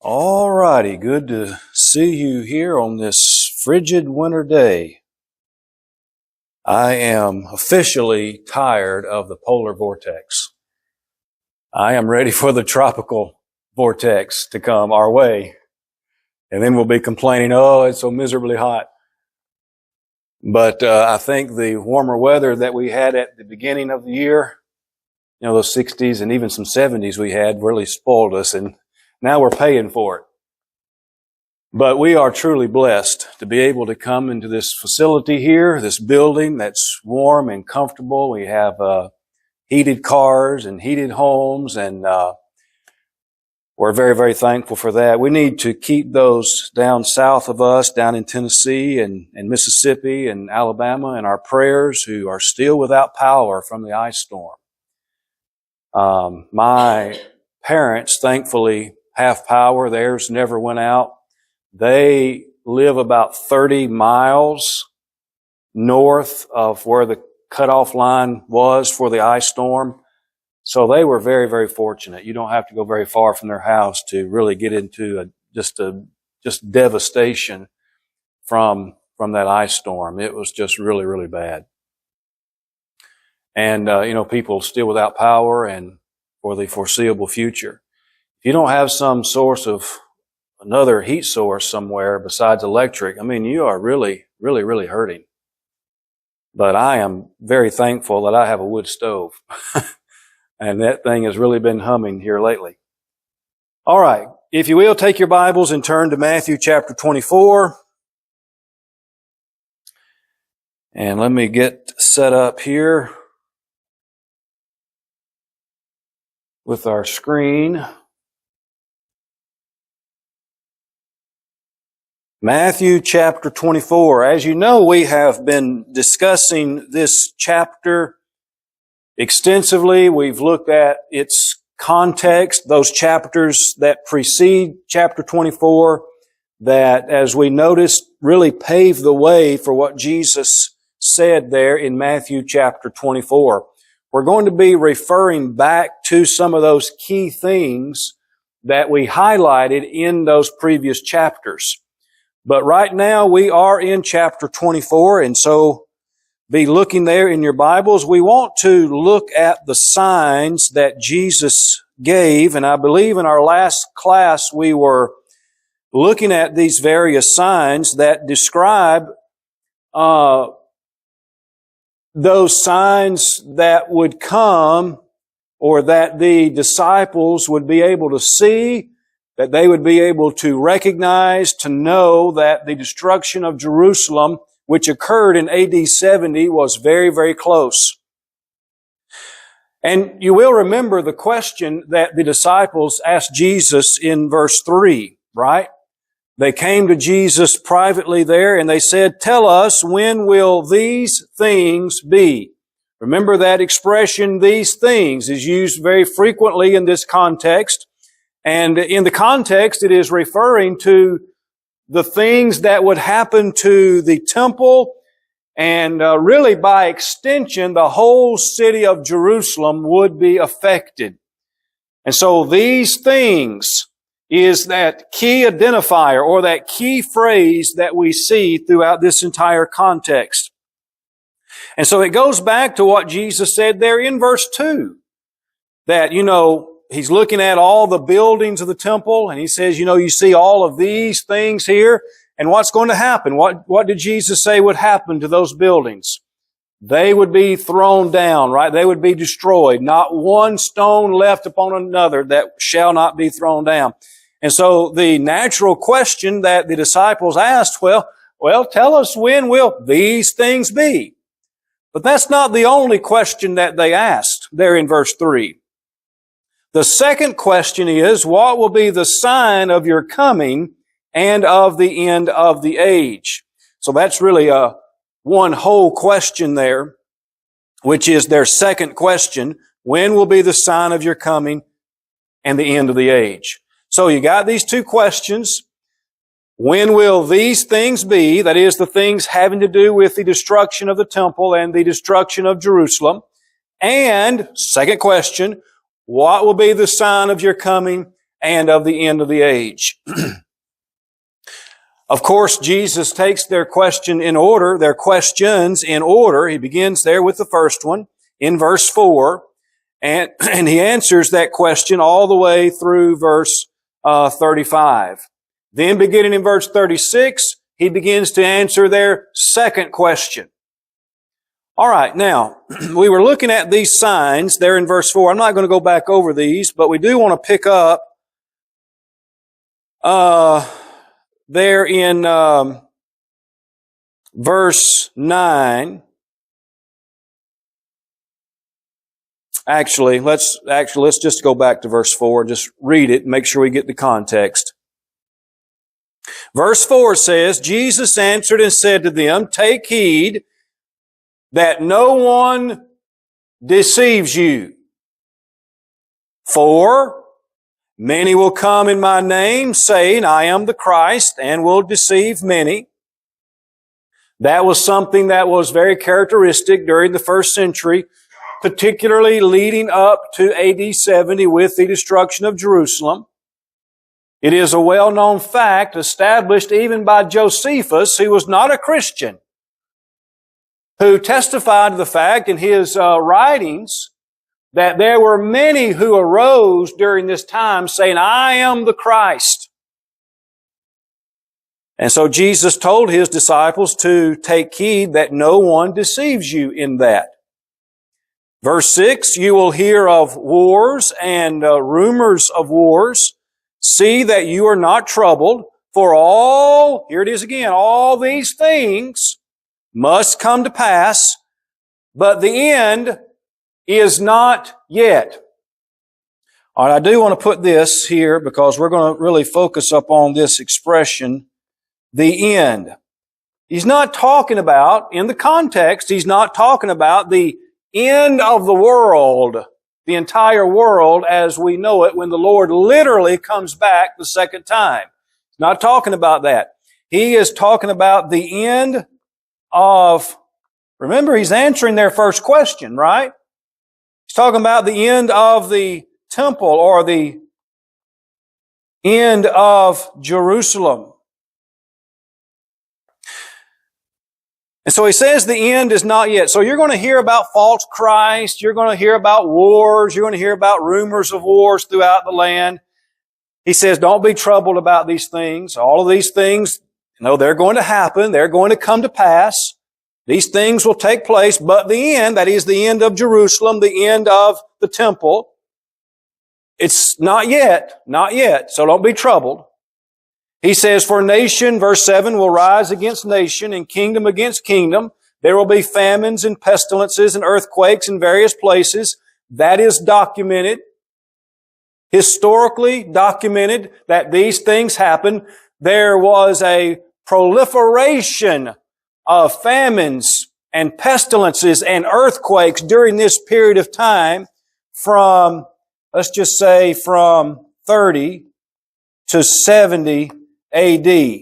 All righty, good to see you here on this frigid winter day. I am officially tired of the polar vortex. I am ready for the tropical vortex to come our way. And then we'll be complaining, oh, it's so miserably hot. But I think the warmer weather that we had at the beginning of the year, those 60s and even some 70s we had really spoiled us, and now we're paying for it. But we are truly blessed to be able to come into this facility here, this building that's warm and comfortable. We have heated cars and heated homes, and we're very, very thankful for that. We need to keep those down south of us, down in Tennessee and Mississippi and Alabama, in our prayers, who are still without power from the ice storm. My parents, thankfully, have power. Theirs never went out. They live about 30 miles north of where the cutoff line was for the ice storm. So they were very, very fortunate. You don't have to go very far from their house to really get into just devastation from that ice storm. It was just really, really bad. And, people still without power and for the foreseeable future. If you don't have some source of another heat source somewhere besides electric, you are really, really, really hurting. But I am very thankful that I have a wood stove. And that thing has really been humming here lately. All right. If you will, take your Bibles and turn to Matthew chapter 24. And let me get set up here with our screen. Matthew chapter 24. As you know, we have been discussing this chapter extensively. We've looked at its context, those chapters that precede chapter 24, that, as we noticed, really pave the way for what Jesus said there in Matthew chapter 24. We're going to be referring back to some of those key things that we highlighted in those previous chapters. But right now we are in chapter 24, and so be looking there in your Bibles. We want to look at the signs that Jesus gave, and I believe in our last class we were looking at these various signs that describe those signs that would come, or that the disciples would be able to see, that they would be able to recognize, to know that the destruction of Jerusalem, which occurred in AD 70, was very, very close. And you will remember the question that the disciples asked Jesus in verse 3, right? They came to Jesus privately there and they said, "Tell us, when will these things be?" Remember that expression, "these things," is used very frequently in this context. And in the context, it is referring to the things that would happen to the temple, and really by extension, the whole city of Jerusalem would be affected. And so these things is that key identifier, or that key phrase that we see throughout this entire context. And so it goes back to what Jesus said there in verse 2, that, He's looking at all the buildings of the temple, and He says, you see all of these things here, and what's going to happen? What did Jesus say would happen to those buildings? They would be thrown down, right? They would be destroyed. Not one stone left upon another that shall not be thrown down. And so the natural question that the disciples asked, well, tell us, when will these things be? But that's not the only question that they asked there in verse 3. The second question is, what will be the sign of your coming and of the end of the age? So that's really one whole question there, which is their second question. When will be the sign of your coming and the end of the age? So you got these two questions. When will these things be? That is, the things having to do with the destruction of the temple and the destruction of Jerusalem. And, second question, what will be the sign of your coming and of the end of the age. Of course, Jesus takes their questions in order. He begins there with the first one in verse 4, and he answers that question all the way through verse 35. Then beginning in verse 36, he begins to answer their second question. All right, now, we were looking at these signs there in verse 4. I'm not going to go back over these, but we do want to pick up there in verse 9. Actually, let's just go back to verse 4 and just read it and make sure we get the context. Verse 4 says, Jesus answered and said to them, "Take heed that no one deceives you. For many will come in my name, saying, I am the Christ, and will deceive many." That was something that was very characteristic during the first century, particularly leading up to AD 70 with the destruction of Jerusalem. It is a well-known fact established even by Josephus, who was not a Christian, who testified to the fact in his writings that there were many who arose during this time saying, I am the Christ. And so Jesus told His disciples to take heed that no one deceives you in that. Verse 6, you will hear of wars and rumors of wars. See that you are not troubled, for all, here it is again, all these things must come to pass, but the end is not yet. All right, I do want to put this here because we're going to really focus up on this expression, the end. He's not talking about, in the context, he's not talking about the end of the world, the entire world as we know it when the Lord literally comes back the second time. He's not talking about that. He is talking about the end of, remember, he's answering their first question, right? He's talking about the end of the temple or the end of Jerusalem. And so he says the end is not yet. So you're going to hear about false Christ. You're going to hear about wars. You're going to hear about rumors of wars throughout the land. He says, don't be troubled about these things. All of these things, they're going to happen. They're going to come to pass. These things will take place. But the end, that is the end of Jerusalem, the end of the temple, it's not yet. Not yet. So don't be troubled. He says, for nation, verse 7, will rise against nation and kingdom against kingdom. There will be famines and pestilences and earthquakes in various places. That is documented, historically documented that these things happen. There was a proliferation of famines and pestilences and earthquakes during this period of time from, let's just say, from 30 to 70 AD.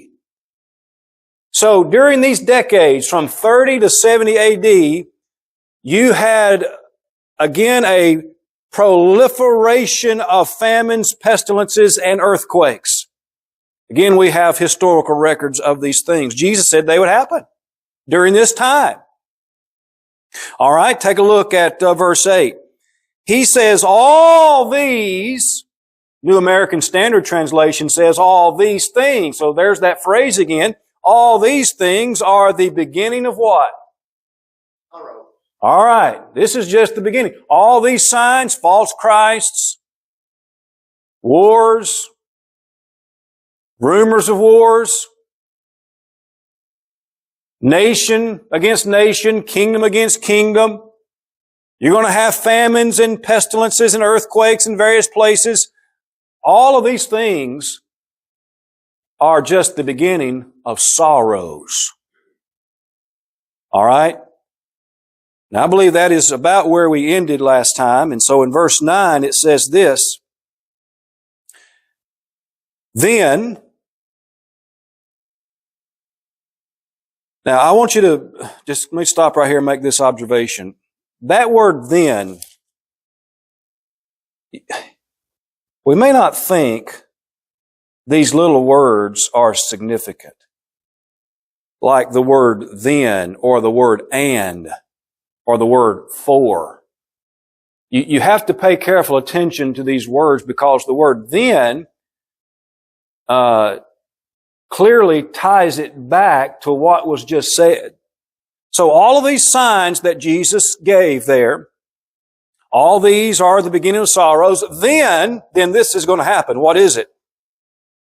So during these decades, from 30 to 70 AD, you had, again, a proliferation of famines, pestilences, and earthquakes. Again, we have historical records of these things. Jesus said they would happen during this time. All right, take a look at verse 8. He says, all these, New American Standard Translation says all these things. So there's that phrase again. All these things are the beginning of what? All right. This is just the beginning. All these signs, false Christs, wars, rumors of wars, nation against nation, kingdom against kingdom. You're going to have famines and pestilences and earthquakes in various places. All of these things are just the beginning of sorrows. All right? Now, I believe that is about where we ended last time. And so in verse 9, it says this, then, now I want you to, just let me stop right here and make this observation. That word then, We may not think these little words are significant, like the word then, or the word and, or the word for. You have to pay careful attention to these words, because the word then clearly ties it back to what was just said. So all of these signs that Jesus gave there, all these are the beginning of sorrows. Then this is going to happen. What is it?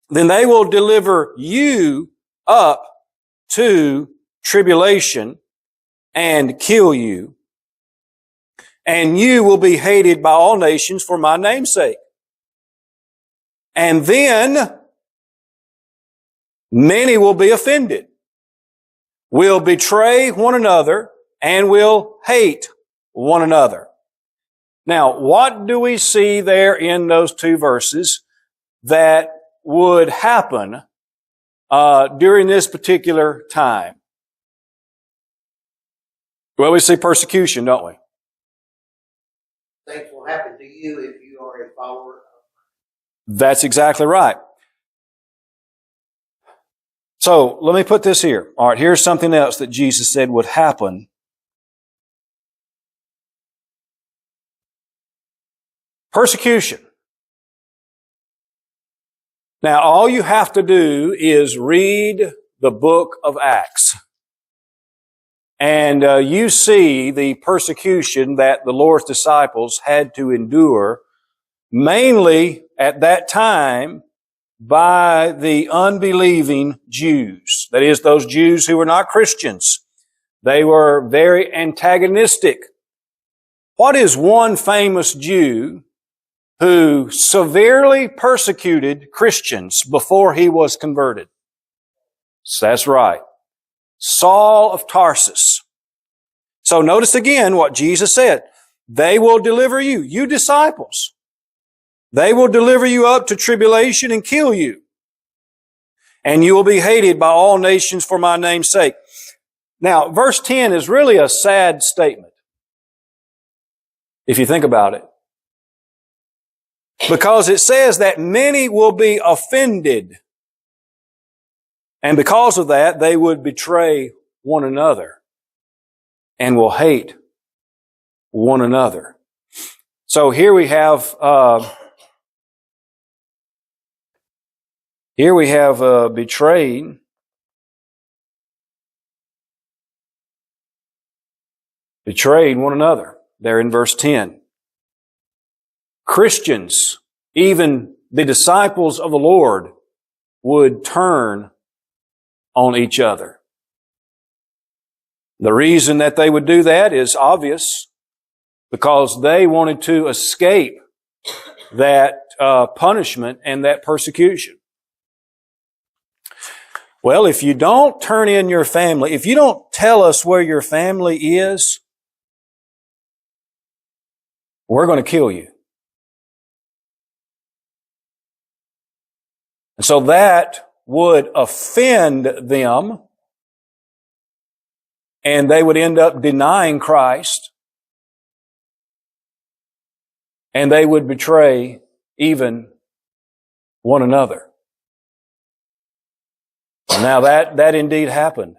Then they will deliver you up to tribulation and kill you, and you will be hated by all nations for my name's sake. And then many will be offended, will betray one another, and will hate one another. Now, what do we see there in those two verses that would happen during this particular time? Well, we see persecution, don't we? Things will happen to you if you are a follower of Christ. That's exactly right. So, let me put this here. All right, here's something else that Jesus said would happen. Persecution. Now, all you have to do is read the book of Acts. And you see the persecution that the Lord's disciples had to endure, mainly at that time by the unbelieving Jews. That is, those Jews who were not Christians. They were very antagonistic. What is one famous Jew who severely persecuted Christians before he was converted? That's right. Saul of Tarsus. So notice again what Jesus said. They will deliver you, you disciples. They will deliver you up to tribulation and kill you. And you will be hated by all nations for my name's sake. Now, verse 10 is really a sad statement, if you think about it. Because it says that many will be offended. And because of that, they would betray one another and will hate one another. So here we have betrayed one another there in verse 10. Christians, even the disciples of the Lord, would turn on each other. The reason that they would do that is obvious, because they wanted to escape that punishment and that persecution. Well, if you don't turn in your family, if you don't tell us where your family is, we're going to kill you. And so that would offend them, and they would end up denying Christ, and they would betray even one another. Now that indeed happened.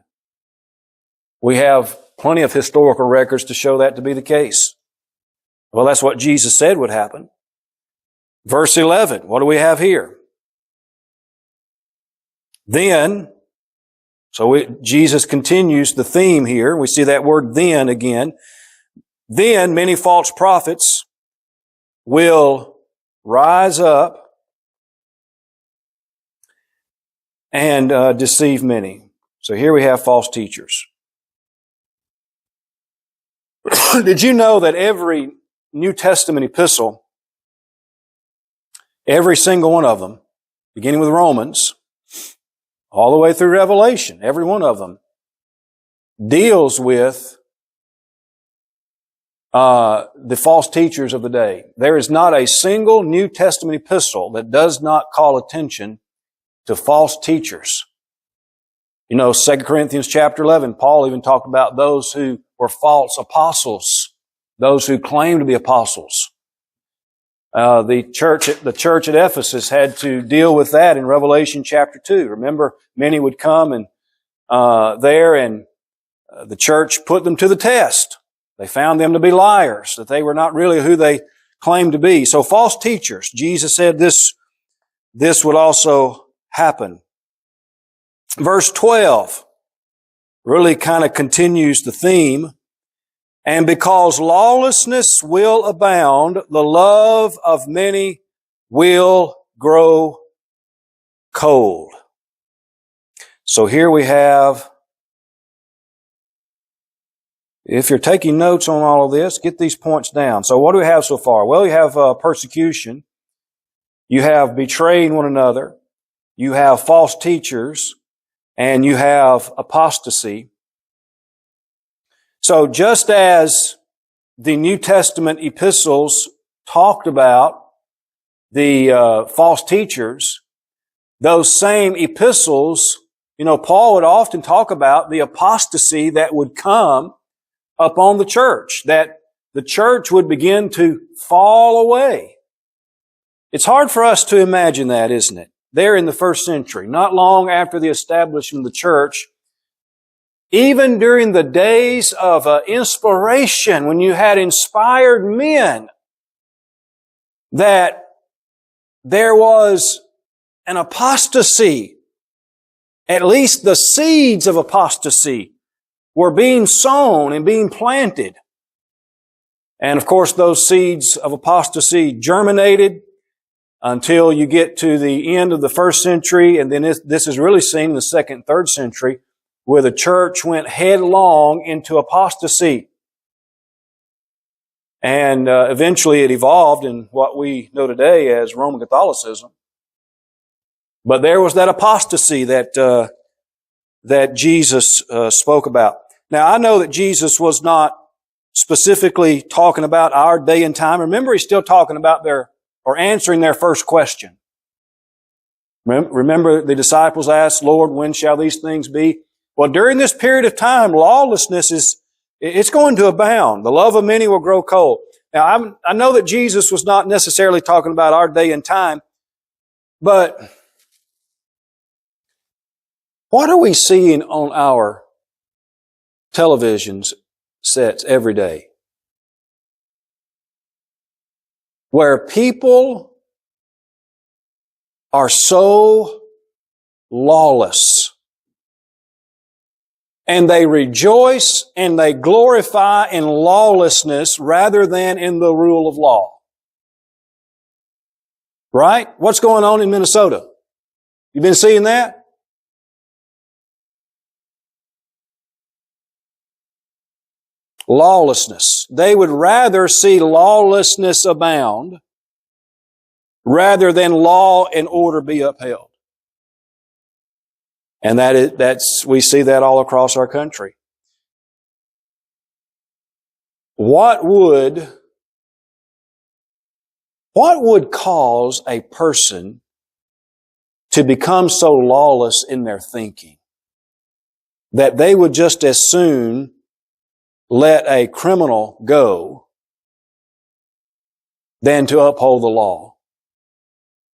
We have plenty of historical records to show that to be the case. Well, that's what Jesus said would happen. Verse 11, what do we have here? Then, Jesus continues the theme here. We see that word then again. Then many false prophets will rise up and deceive many. So here we have false teachers. Did you know that every New Testament epistle, every single one of them, beginning with Romans, all the way through Revelation, every one of them deals with the false teachers of the day. There is not a single New Testament epistle that does not call attention to false teachers. You know, 2 Corinthians chapter 11, Paul even talked about those who were false apostles, those who claim to be apostles. The church at Ephesus had to deal with that in Revelation chapter 2. Remember, many would come and the church put them to the test. They found them to be liars, that they were not really who they claimed to be. So false teachers, Jesus said this would also happen. Verse 12 really kind of continues the theme. And because lawlessness will abound, the love of many will grow cold. So here we have, if you're taking notes on all of this, get these points down. So what do we have so far? Well, you have persecution. You have betraying one another. You have false teachers. And you have apostasy. So just as the New Testament epistles talked about the false teachers, those same epistles, Paul would often talk about the apostasy that would come upon the church, that the church would begin to fall away. It's hard for us to imagine that, isn't it? There in the first century, not long after the establishment of the church, even during the days of inspiration, when you had inspired men, that there was an apostasy. At least the seeds of apostasy were being sown and being planted. And of course, those seeds of apostasy germinated until you get to the end of the first century, and then this is really seen in the second and third century, where the church went headlong into apostasy. And eventually it evolved in what we know today as Roman Catholicism. But there was that apostasy that Jesus spoke about. Now, I know that Jesus was not specifically talking about our day and time. Remember, he's still talking about answering their first question. Remember, the disciples asked, Lord, when shall these things be? Well, during this period of time, lawlessness it's going to abound. The love of many will grow cold. Now, I know that Jesus was not necessarily talking about our day and time, but what are we seeing on our television sets every day? Where people are so lawless, and they rejoice and they glorify in lawlessness rather than in the rule of law. Right? What's going on in Minnesota? You been seeing that? Lawlessness. They would rather see lawlessness abound rather than law and order be upheld. And we see that all across our country. What would cause a person to become so lawless in their thinking that they would just as soon let a criminal go than to uphold the law?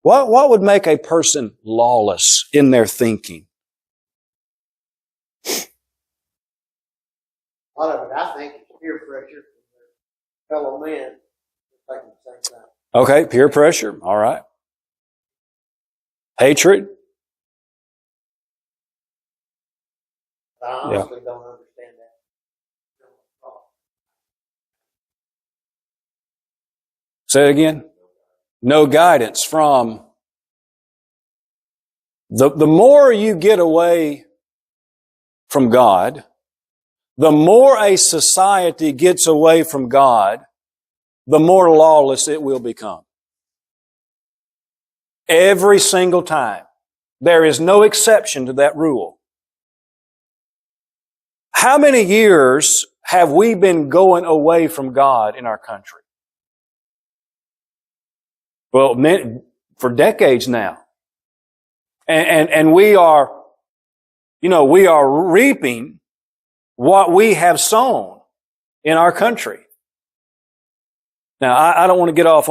What would make a person lawless in their thinking? A lot of it, I think, is peer pressure from their fellow men thinking the same thing. Okay, peer pressure. All right. Hatred. I honestly don't understand that. Say it again. No guidance from the more you get away from God, the more a society gets away from God, the more lawless it will become. Every single time. There is no exception to that rule. How many years have we been going away from God in our country? Well, for decades now. And we are reaping what we have sown in our country. Now, I don't want to get off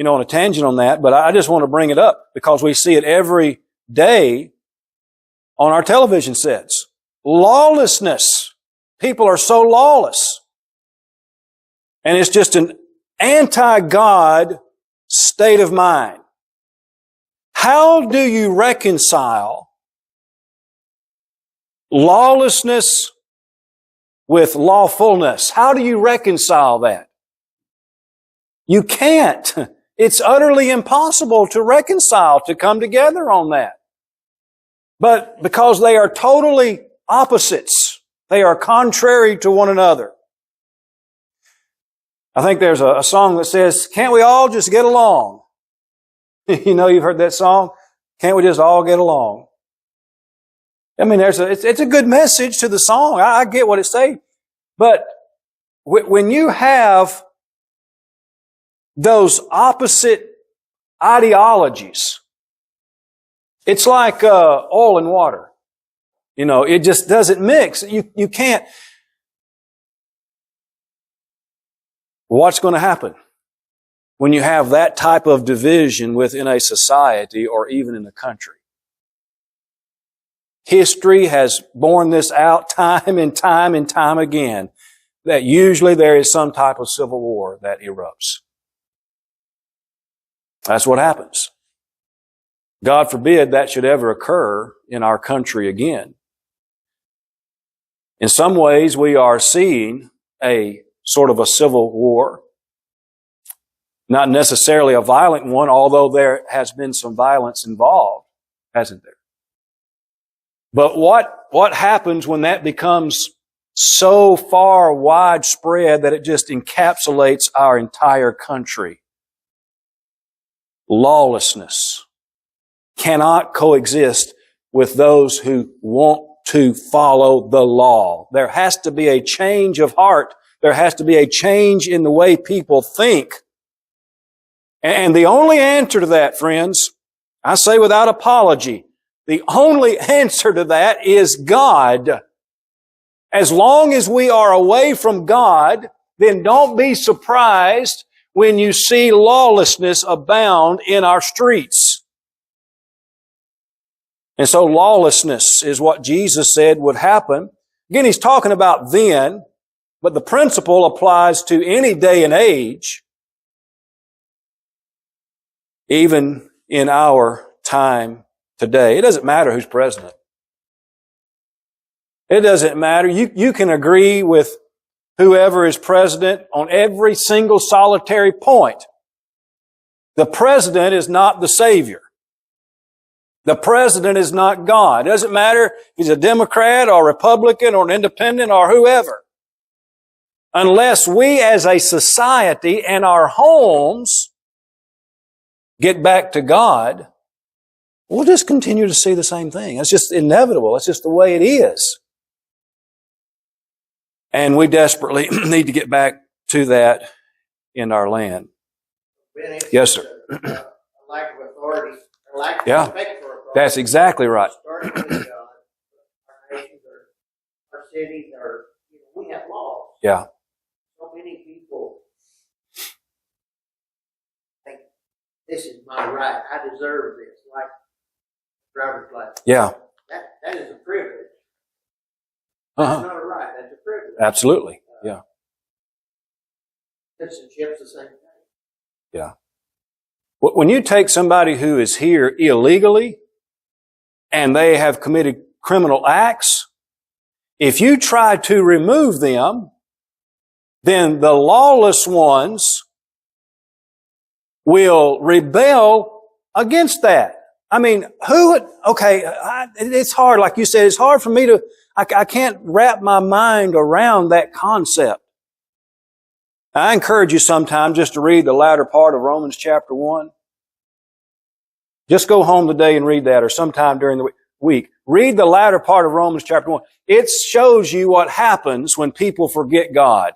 on a tangent on that, but I just want to bring it up because we see it every day on our television sets. Lawlessness. People are so lawless. And it's just an anti-God state of mind. How do you reconcile lawlessness with lawfulness? How do you reconcile that? You can't. It's utterly impossible to reconcile, to come together on that. But because they are totally opposites, they are contrary to one another. I think there's a song that says, can't we all just get along? You've heard that song? Can't we just all get along? I mean, it's a good message to the song. I get what it's saying. But when you have those opposite ideologies, it's like oil and water. It just doesn't mix. You can't. What's going to happen when you have that type of division within a society or even in a country? History has borne this out time and time and time again, that usually there is some type of civil war that erupts. That's what happens. God forbid that should ever occur in our country again. In some ways, we are seeing a sort of a civil war. Not necessarily a violent one, although there has been some violence involved, hasn't there? But what happens when that becomes so far widespread that it just encapsulates our entire country? Lawlessness cannot coexist with those who want to follow the law. There has to be a change of heart. There has to be a change in the way people think. And the only answer to that, friends, I say without apology, the only answer to that is God. As long as we are away from God, then don't be surprised when you see lawlessness abound in our streets. And so lawlessness is what Jesus said would happen. Again, He's talking about then, but the principle applies to any day and age, even in our time today. It doesn't matter who's president. It doesn't matter. You can agree with whoever is president on every single solitary point. The president is not the Savior. The president is not God. It doesn't matter if he's a Democrat or Republican or an independent or whoever. Unless we as a society and our homes get back to God, we'll just continue to see the same thing. It's just inevitable. It's just the way it is. And we desperately need to get back to that in our land. Yes, sir. A lack of authority, a lack of Yeah. respect for authority. That's exactly right. Starting with our nations, our cities, we have laws. Yeah. So many people think this is my right. I deserve this, like driver's license. Yeah. That is a privilege. Uh-huh. That's not a right. That's a privilege. Absolutely. Yeah. Citizenship's the same thing. Yeah. When you take somebody who is here illegally and they have committed criminal acts, if you try to remove them, then the lawless ones will rebel against that. I mean, it's hard, like you said, it's hard for me I can't wrap my mind around that concept. I encourage you sometime just to read the latter part of Romans chapter 1. Just go home today and read that, or sometime during the week. Read the latter part of Romans chapter 1. It shows you what happens when people forget God.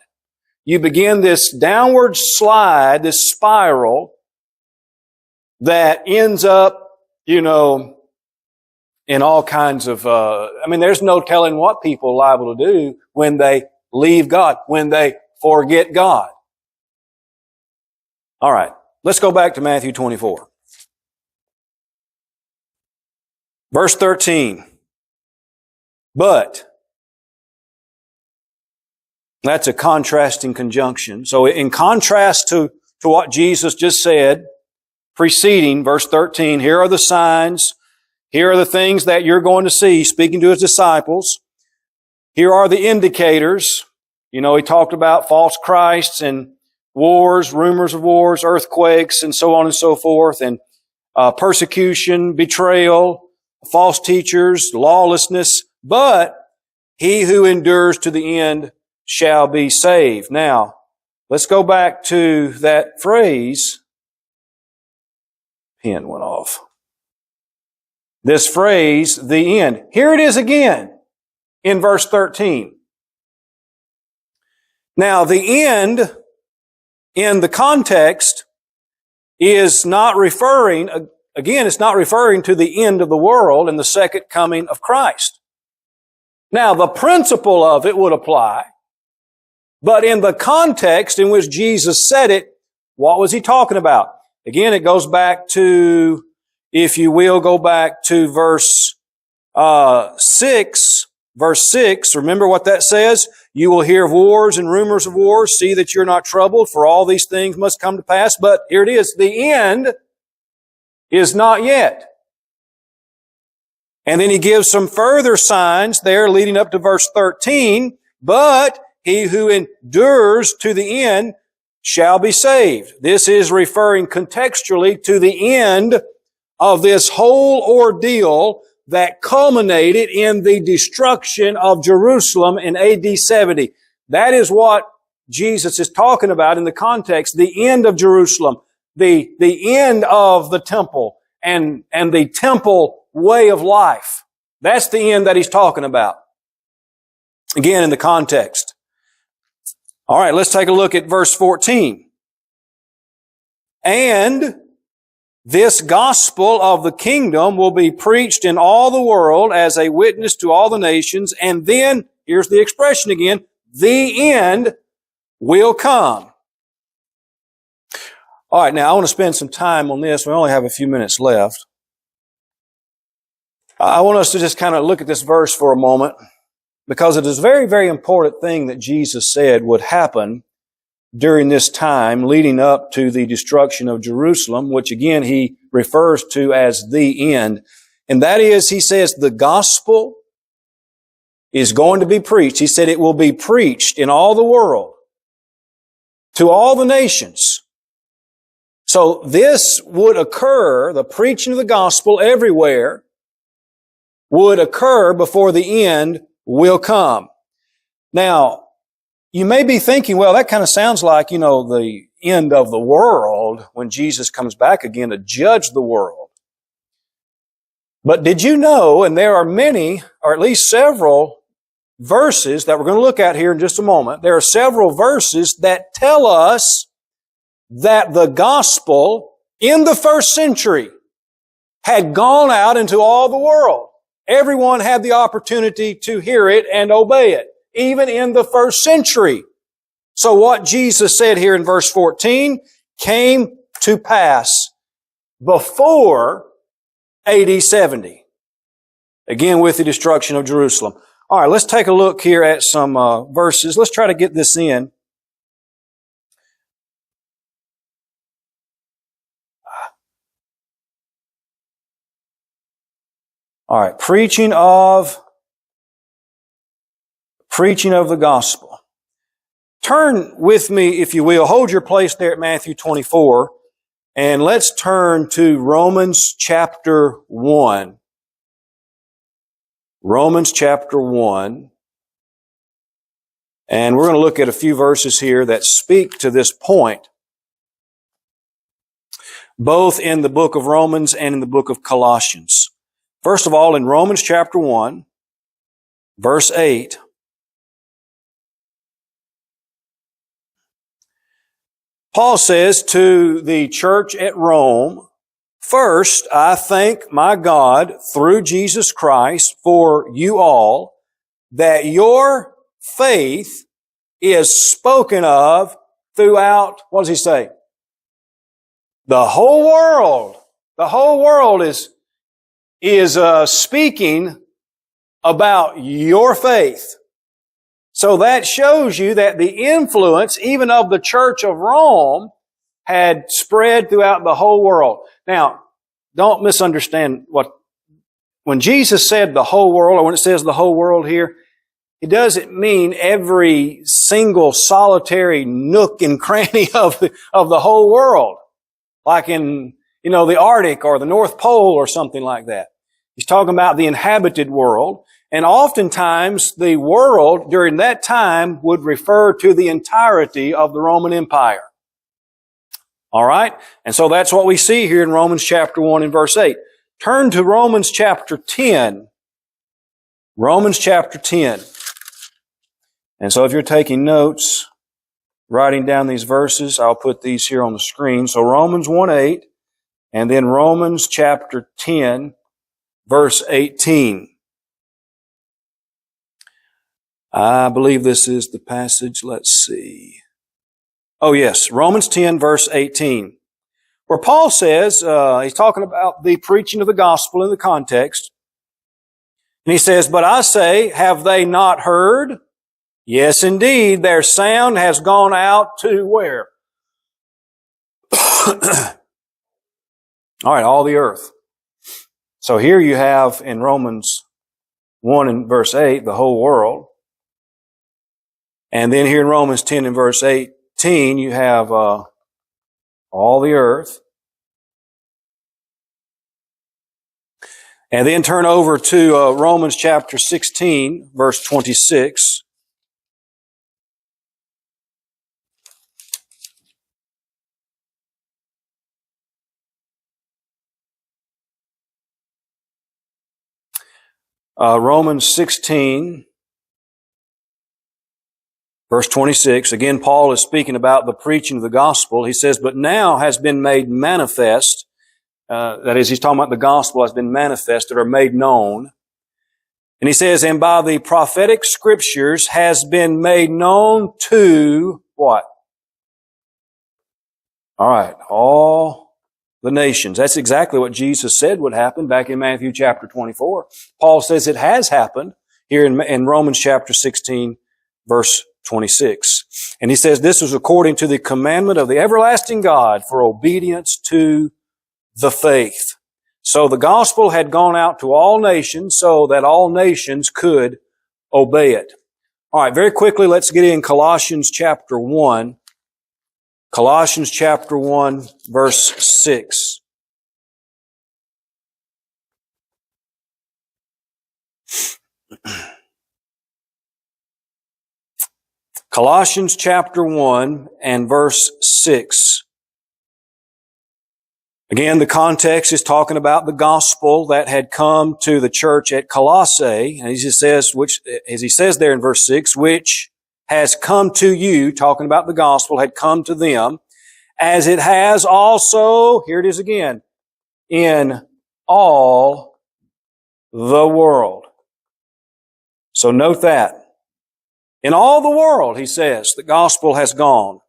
You begin this downward slide, this spiral that ends up, in all kinds of, there's no telling what people are liable to do when they leave God, when they forget God. All right. Let's go back to Matthew 24. Verse 13. But. That's a contrasting conjunction. So in contrast to what Jesus just said, preceding verse 13, here are the signs, here are the things that you're going to see, speaking to His disciples. Here are the indicators. You know, He talked about false Christs and wars, rumors of wars, earthquakes, and so on and so forth, and persecution, betrayal, false teachers, lawlessness. But he who endures to the end shall be saved. Now, let's go back to that phrase. Pen went off. This phrase, the end. Here it is again in verse 13. Now, the end in the context is not referring, again, it's not referring to the end of the world and the second coming of Christ. Now, the principle of it would apply, but in the context in which Jesus said it, what was He talking about? Again, it goes back to, if you will, go back to verse 6. Verse 6, remember what that says? You will hear of wars and rumors of wars. See that you're not troubled, for all these things must come to pass. But here it is, the end is not yet. And then He gives some further signs there leading up to verse 13. But he who endures to the end shall be saved. This is referring contextually to the end of this whole ordeal that culminated in the destruction of Jerusalem in AD 70. That is what Jesus is talking about in the context, the end of Jerusalem, the end of the temple and the temple way of life. That's the end that He's talking about. Again, in the context. All right, let's take a look at verse 14. And this gospel of the kingdom will be preached in all the world as a witness to all the nations. And then, here's the expression again, the end will come. All right, now I want to spend some time on this. We only have a few minutes left. I want us to just kind of look at this verse for a moment, because it is a very, very important thing that Jesus said would happen during this time leading up to the destruction of Jerusalem, which again He refers to as the end. And that is, He says, the gospel is going to be preached. He said it will be preached in all the world to all the nations. So this would occur, the preaching of the gospel everywhere would occur before the end will come. Now, you may be thinking, well, that kind of sounds like, the end of the world when Jesus comes back again to judge the world. But did you know, and there are many, or at least several verses that we're going to look at here in just a moment, there are several verses that tell us that the gospel in the first century had gone out into all the world. Everyone had the opportunity to hear it and obey it, even in the first century. So what Jesus said here in verse 14 came to pass before AD 70. Again, with the destruction of Jerusalem. All right, let's take a look here at some verses. Let's try to get this in. All right, preaching of the gospel. Turn with me, if you will, hold your place there at Matthew 24, and let's turn to Romans chapter 1. Romans chapter 1. And we're going to look at a few verses here that speak to this point, both in the book of Romans and in the book of Colossians. First of all, in Romans chapter 1, verse 8, Paul says to the church at Rome, "First, I thank my God through Jesus Christ for you all, that your faith is spoken of throughout," what does he say? The whole world is speaking about your faith. So that shows you that the influence, even of the Church of Rome, had spread throughout the whole world. Now, don't misunderstand when Jesus said the whole world, or when it says the whole world here, it doesn't mean every single solitary nook and cranny of the whole world. Like in, the Arctic or the North Pole or something like that. He's talking about the inhabited world. And oftentimes the world during that time would refer to the entirety of the Roman Empire. All right? And so that's what we see here in Romans chapter 1 and verse 8. Turn to Romans chapter 10. Romans chapter 10. And so if you're taking notes, writing down these verses, I'll put these here on the screen. So Romans 1:8, and then Romans chapter 10, verse 18. I believe this is the passage. Let's see. Oh yes, Romans 10, verse 18. Where Paul says, he's talking about the preaching of the gospel in the context. And he says, but I say, have they not heard? Yes, indeed, their sound has gone out to where? All right, all the earth. So here you have in Romans 1 and verse 8, the whole world. And then here in Romans 10 and verse 18, you have all the earth. And then turn over to Romans chapter 16, verse 26. Romans 16, verse 26. Again, Paul is speaking about the preaching of the gospel. He says, but now has been made manifest. That is, he's talking about the gospel has been manifested or made known. And he says, and by the prophetic scriptures has been made known to what? All right, all the nations. That's exactly what Jesus said would happen back in Matthew chapter 24. Paul says it has happened here in Romans chapter 16, verse 26. And he says this was according to the commandment of the everlasting God for obedience to the faith. So the gospel had gone out to all nations so that all nations could obey it. All right, very quickly, let's get in Colossians chapter 1. Colossians chapter 1, verse 6. Colossians chapter 1 and verse 6. Again, the context is talking about the gospel that had come to the church at Colossae. And he says, as he says there in verse 6, which has come to you, talking about the gospel, had come to them, as it has also, here it is again, in all the world. So note that. In all the world, he says, the gospel has gone.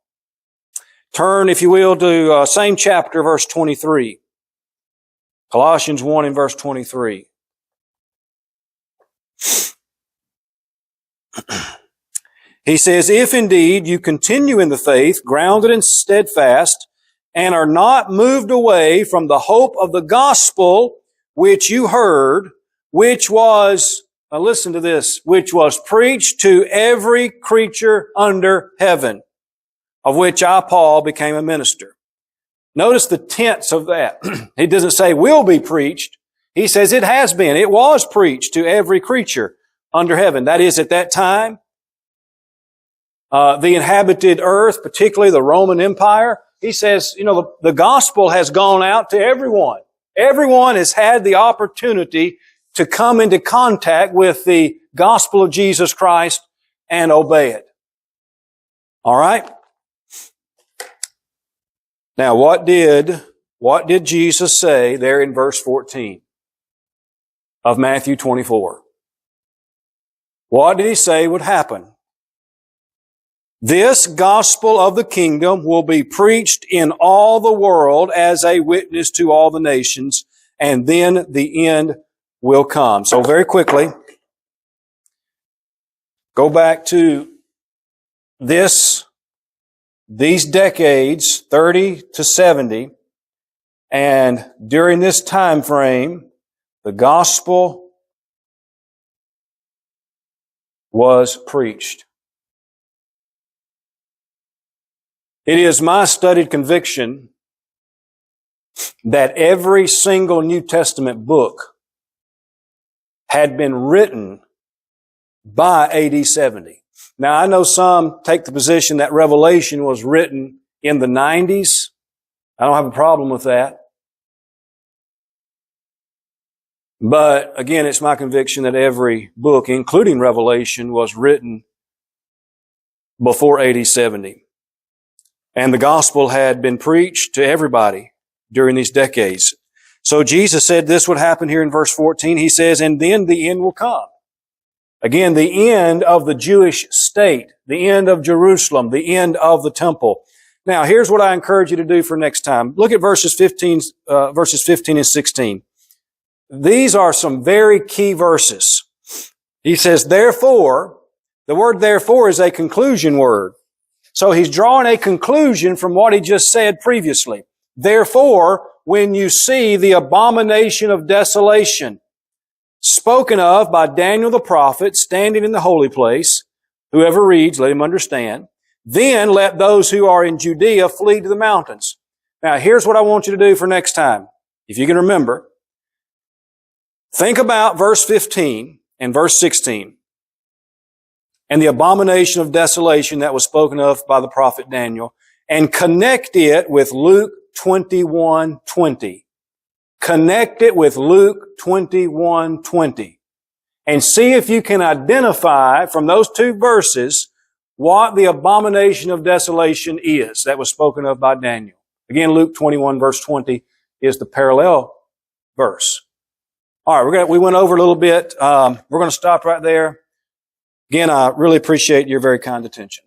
Turn, if you will, to same chapter, verse 23. Colossians 1 and verse 23. He says, if indeed you continue in the faith, grounded and steadfast, and are not moved away from the hope of the gospel which you heard, which was, now listen to this, which was preached to every creature under heaven, of which I, Paul, became a minister. Notice the tense of that. He doesn't say will be preached. He says it has been. It was preached to every creature under heaven. That is, at that time, the inhabited earth, particularly the Roman Empire. He says, the gospel has gone out to everyone. Everyone has had the opportunity to come into contact with the gospel of Jesus Christ and obey it. All right? Now, what did Jesus say there in verse 14 of Matthew 24? What did he say would happen? This gospel of the kingdom will be preached in all the world as a witness to all the nations, and then the end will come. So very quickly, go back to these decades, 30 to 70, and during this time frame, the gospel was preached. It is my studied conviction that every single New Testament book had been written by AD 70. Now, I know some take the position that Revelation was written in the 90s. I don't have a problem with that. But again, it's my conviction that every book, including Revelation, was written before AD 70. And the gospel had been preached to everybody during these decades. So Jesus said this would happen here in verse 14. He says, and then the end will come. Again, the end of the Jewish state, the end of Jerusalem, the end of the temple. Now, here's what I encourage you to do for next time. Look at verses 15 and 16. These are some very key verses. He says, therefore, the word therefore is a conclusion word. So he's drawing a conclusion from what he just said previously. Therefore, when you see the abomination of desolation spoken of by Daniel the prophet standing in the holy place, whoever reads, let him understand, then let those who are in Judea flee to the mountains. Now, here's what I want you to do for next time. If you can remember, think about verse 15 and verse 16. And the abomination of desolation that was spoken of by the prophet Daniel, and connect it with Luke 21:20. Connect it with Luke 21:20. And see if you can identify from those two verses what the abomination of desolation is that was spoken of by Daniel. Again, Luke 21 verse 20 is the parallel verse. All right, we went over a little bit. We're going to stop right there. Again, I really appreciate your very kind attention.